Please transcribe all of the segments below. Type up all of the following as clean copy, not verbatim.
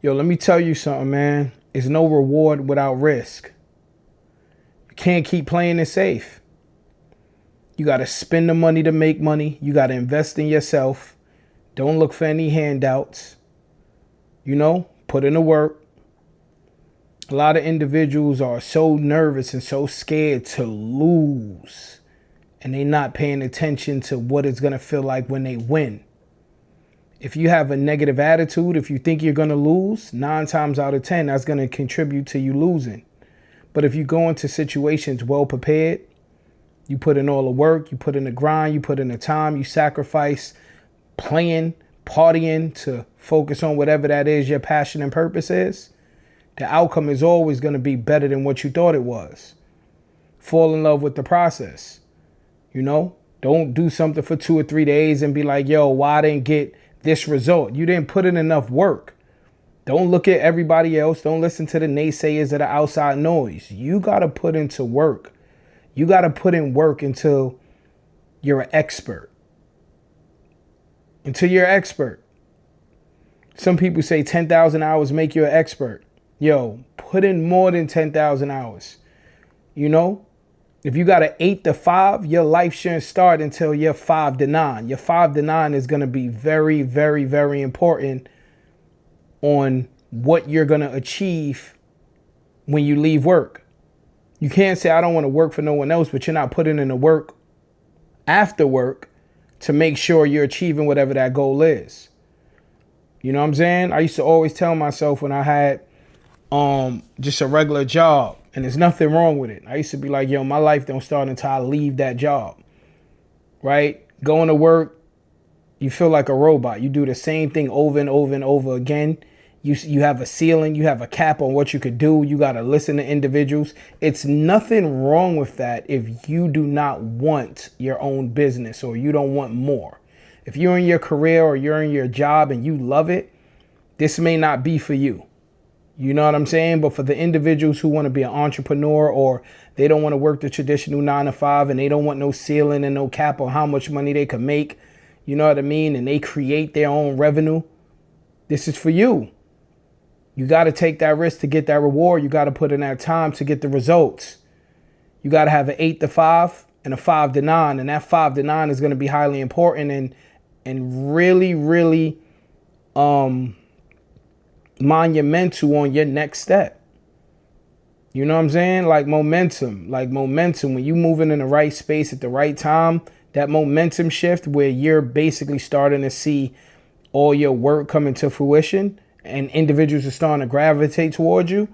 Yo, let me tell you something, man. There's no reward without risk. You can't keep playing it safe. You got to spend the money to make money. You got to invest in yourself. Don't look for any handouts. Put in the work. A lot of individuals are so nervous and so scared to lose, and they're not paying attention to what it's going to feel like when they win. If you have a negative attitude, if you think you're going to lose, 9 times out of 10, that's going to contribute to you losing. But if you go into situations well prepared, you put in all the work, you put in the grind, you put in the time, you sacrifice playing, partying to focus on whatever that is your passion and purpose is, the outcome is always going to be better than what you thought it was. Fall in love with the process. Don't do something for 2 or 3 days and be like, yo, why I didn't get this result? You didn't put in enough work. Don't look at everybody else. Don't listen to the naysayers of the outside noise. You got to put into work. You got to put in work until you're an expert. Until you're an expert. Some people say 10,000 hours make you an expert. Yo, put in more than 10,000 hours. If you got an 8 to 5, your life shouldn't start until you're 5 to 9. Your 5 to 9 is going to be very, very, very important on what you're going to achieve when you leave work. You can't say, I don't want to work for no one else, but you're not putting in the work after work to make sure you're achieving whatever that goal is. You know what I'm saying? I used to always tell myself when I had just a regular job, and there's nothing wrong with it. I used to be like, yo, my life don't start until I leave that job, right? Going to work, you feel like a robot. You do the same thing over and over and over again. You have a ceiling, you have a cap on what you could do. You got to listen to individuals. It's nothing wrong with that if you do not want your own business or you don't want more. If you're in your career or you're in your job and you love it, this may not be for you. You know what I'm saying? But for the individuals who want to be an entrepreneur, or they don't want to work the traditional 9 to 5, and they don't want no ceiling and no cap on how much money they can make, you know what I mean? And they create their own revenue. This is for you. You got to take that risk to get that reward. You got to put in that time to get the results. You got to have an 8 to 5 and a 5 to 9. And that 5 to 9 is going to be highly important and really, really monumental on your next step. You know what I'm saying? Like momentum, when you moving in the right space at the right time, that momentum shift where you're basically starting to see all your work coming to fruition and individuals are starting to gravitate towards you.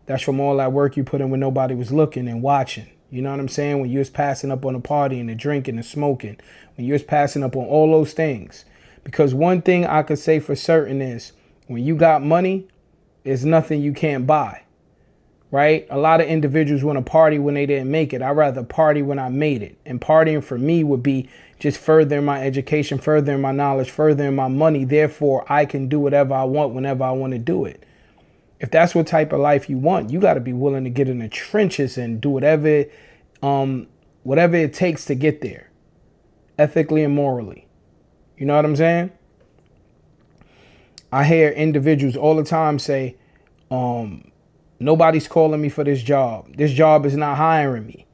That's from all that work you put in when nobody was looking and watching. You know what I'm saying? When you was passing up on the party and the drinking and smoking, when you was passing up on all those things. Because one thing I could say for certain is when you got money, there's nothing you can't buy, right? A lot of individuals want to party when they didn't make it. I'd rather party when I made it. And partying for me would be just furthering my education, furthering my knowledge, furthering my money. Therefore, I can do whatever I want whenever I want to do it. If that's what type of life you want, you got to be willing to get in the trenches and do whatever it takes to get there, ethically and morally. You know what I'm saying? I hear individuals all the time say, nobody's calling me for this job. This job is not hiring me.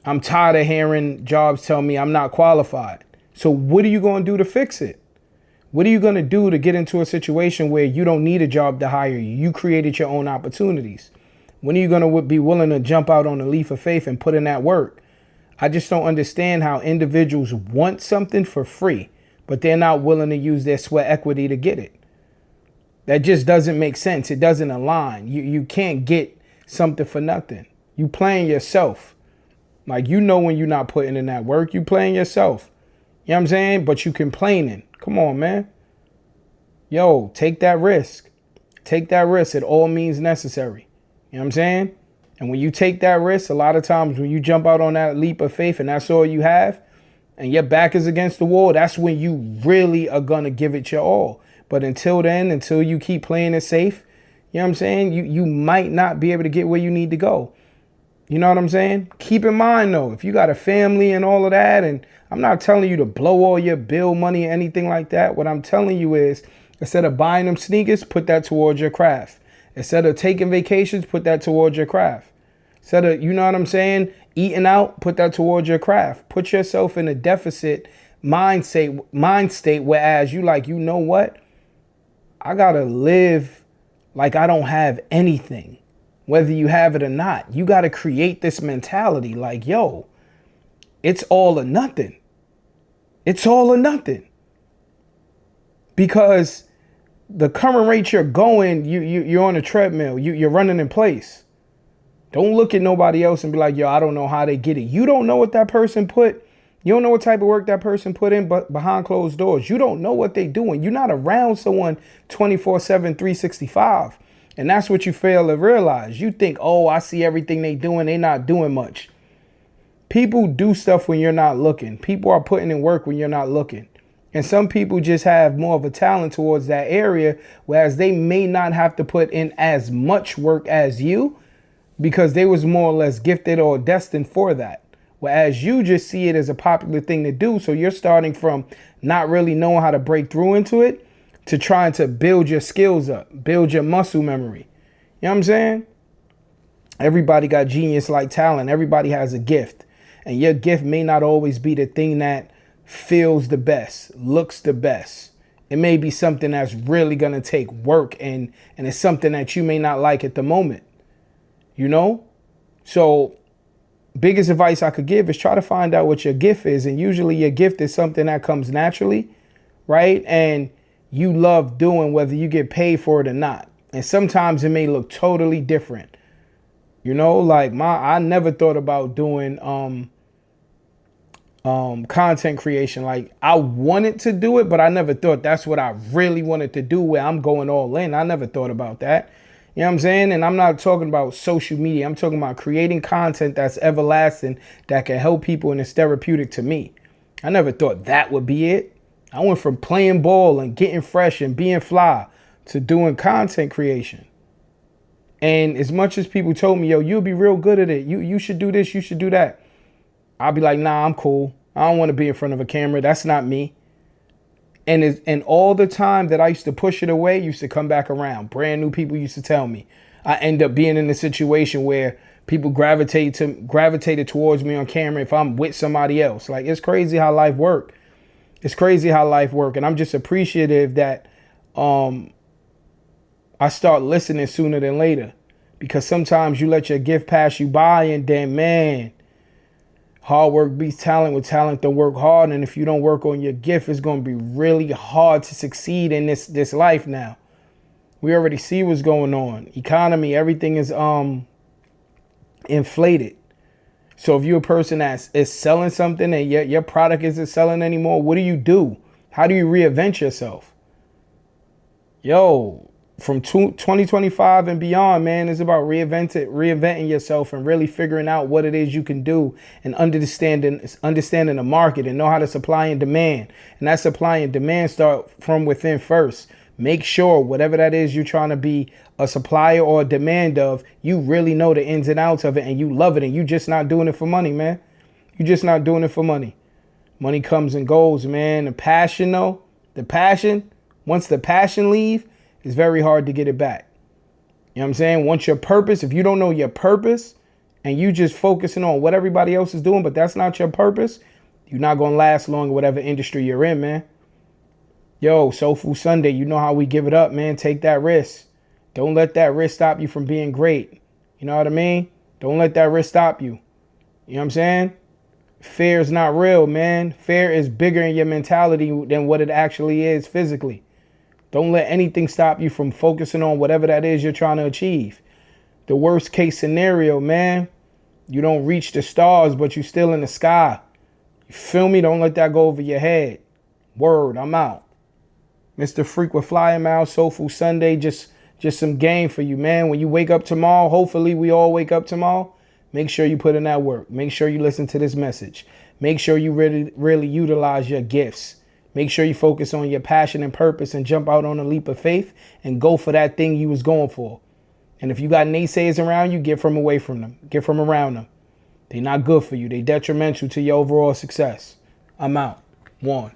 I'm tired of hearing jobs tell me I'm not qualified. So what are you going to do to fix it? What are you going to do to get into a situation where you don't need a job to hire you? You created your own opportunities. When are you going to be willing to jump out on the leap of faith and put in that work? I just don't understand how individuals want something for free, but they're not willing to use their sweat equity to get it. That just doesn't make sense. It doesn't align. You can't get something for nothing. You playing yourself. Like, when you're not putting in that work, you playing yourself. You know what I'm saying? But you complaining. Come on, man. Yo, take that risk. Take that risk. It all means necessary. You know what I'm saying? And when you take that risk, a lot of times when you jump out on that leap of faith and that's all you have, and your back is against the wall, that's when you really are going to give it your all. But until then, until you keep playing it safe, you know what I'm saying? You might not be able to get where you need to go. You know what I'm saying? Keep in mind, though, if you got a family and all of that, and I'm not telling you to blow all your bill money or anything like that. What I'm telling you is Instead of buying them sneakers, put that towards your craft. Instead of taking vacations, put that towards your craft. Instead of, you know what I'm saying, eating out, put that towards your craft. Put yourself in a deficit mind state, whereas you like, you know what? I gotta live like I don't have anything, whether you have it or not. You gotta create this mentality like, yo, it's all or nothing. It's all or nothing. Because the current rate you're going, you're on a treadmill. You're running in place. Don't look at nobody else and be like, yo, I don't know how they get it. You don't know what that person put. You don't know what type of work that person put in, but behind closed doors. You don't know what they're doing. You're not around someone 24/7, 365. And that's what you fail to realize. You think, oh, I see everything they doing. They not doing much. People do stuff when you're not looking. People are putting in work when you're not looking. And some people just have more of a talent towards that area, whereas they may not have to put in as much work as you because they was more or less gifted or destined for that. Whereas you just see it as a popular thing to do. So you're starting from not really knowing how to break through into it to trying to build your skills up, build your muscle memory. You know what I'm saying? Everybody got genius-like talent. Everybody has a gift. And your gift may not always be the thing that feels the best, looks the best. It may be something that's really going to take work and it's something that you may not like at the moment. You know? So biggest advice I could give is try to find out what your gift is. And usually your gift is something that comes naturally, right? And you love doing whether you get paid for it or not. And sometimes it may look totally different. You know, like I never thought about doing content creation. Like I wanted to do it, but I never thought that's what I really wanted to do where I'm going all in. I never thought about that. You know what I'm saying? And I'm not talking about social media. I'm talking about creating content that's everlasting, that can help people and is therapeutic to me. I never thought that would be it. I went from playing ball and getting fresh and being fly to doing content creation. And as much as people told me, yo, you'll be real good at it. You should do this. You should do that. I'll be like, nah, I'm cool. I don't want to be in front of a camera. That's not me. And all the time that I used to push it away used to come back around. Brand new people used to tell me. I end up being in a situation where people gravitated towards me on camera if I'm with somebody else. Like, it's crazy how life works. It's crazy how life works. And I'm just appreciative that I start listening sooner than later. Because sometimes you let your gift pass you by and then, man, hard work beats talent. With talent, to work hard. And if you don't work on your gift, it's going to be really hard to succeed in this life now. We already see what's going on. Economy, everything is inflated. So if you're a person that is selling something and your product isn't selling anymore, what do? How do you reinvent yourself? Yo, from 2025 and beyond, man, it's about reinventing yourself and really figuring out what it is you can do and understanding the market and know how to supply and demand. And that supply and demand start from within first. Make sure whatever that is you're trying to be a supplier or a demand of, you really know the ins and outs of it and you love it and you just not doing it for money, man. You're just not doing it for money. Money comes and goes, man. The passion, though, once the passion leave, it's very hard to get it back. You know what I'm saying? Once your purpose, if you don't know your purpose and you just focusing on what everybody else is doing, but that's not your purpose, you're not going to last long in whatever industry you're in, man. Yo, Soul Food Sunday, you know how we give it up, man. Take that risk. Don't let that risk stop you from being great. You know what I mean? Don't let that risk stop you. You know what I'm saying? Fear is not real, man. Fear is bigger in your mentality than what it actually is physically. Don't let anything stop you from focusing on whatever that is you're trying to achieve. The worst case scenario, man, you don't reach the stars, but you're still in the sky. You feel me? Don't let that go over your head. Word, I'm out. Mr. Freak with Flyer Miles, Soul Food Sunday, just some game for you, man. When you wake up tomorrow, hopefully we all wake up tomorrow, make sure you put in that work. Make sure you listen to this message. Make sure you really utilize your gifts. Make sure you focus on your passion and purpose and jump out on a leap of faith and go for that thing you was going for. And if you got naysayers around you, get from away from them. Get from around them. They're not good for you. They detrimental to your overall success. I'm out. One.